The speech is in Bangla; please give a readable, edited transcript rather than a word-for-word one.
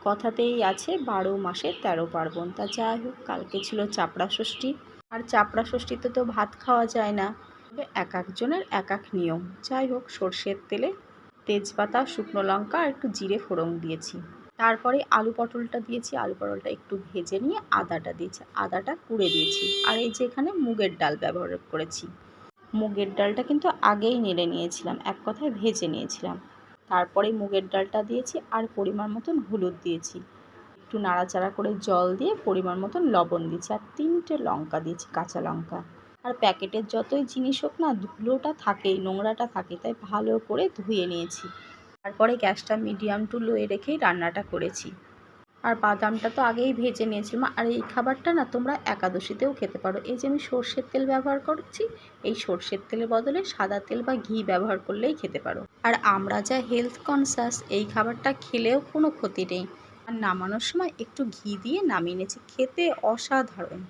কথাতেই আছে ১২ মাসে ১৩ পার্বণ। তা যাই হোক, কালকে ছিল চাপড়া ষষ্ঠী। আর চাপড়া ষষ্ঠীতে তো ভাত খাওয়া যায় না, তবে এক একজনের এক এক নিয়ম। যাই হোক, সর্ষের তেলে তেজপাতা, শুকনো লঙ্কা আর একটু জিরে ফোড়ন দিয়েছি। তারপরে আলু পটলটা দিয়েছি, আলু পটলটা একটু ভেজে নিয়ে আদাটা দিয়েছি, আদাটা কুড়ে দিয়েছি। আর এই যে এখানে মুগের ডাল ব্যবহার করেছি। মুগের ডালটা কিন্তু আগেই নেড়ে নিয়েছিলাম, এক কথায় ভেজে নিয়েছিলাম। তারপরে মুগের ডালটা দিয়েছি আর পরিমাণ মতন হলুদ দিয়েছি, একটু নাড়াচাড়া করে জল দিয়ে পরিমাণ মতন লবণ দিয়েছি, আর 3টে লঙ্কা দিয়েছি, কাঁচা লঙ্কা। আর প্যাকেটের যতই জিনিস হোক না, ধুলোটা থাকেই, নোংরাটা থাকে, তাই ভালো করে ধুয়ে নিয়েছি। তারপরে গ্যাসটা মিডিয়াম টু লোয়ে রেখেই রান্নাটা করেছি। আর বাদামটা তো আগেই ভেজে নিয়েছিলাম। আর এই খাবারটা না তোমরা একাদশীতেও খেতে পারো। এই যে আমি সর্ষের তেল ব্যবহার করছি, এই সর্ষের তেলের বদলে সাদা তেল বা ঘি ব্যবহার করলেই খেতে পারো। আর আমরা যা হেলথ কনসাস, এই খাবারটা খেলেও কোনো ক্ষতি নেই। আর নামানোর সময় একটু ঘি দিয়ে নামিয়ে নিয়েছি, খেতে অসাধারণ।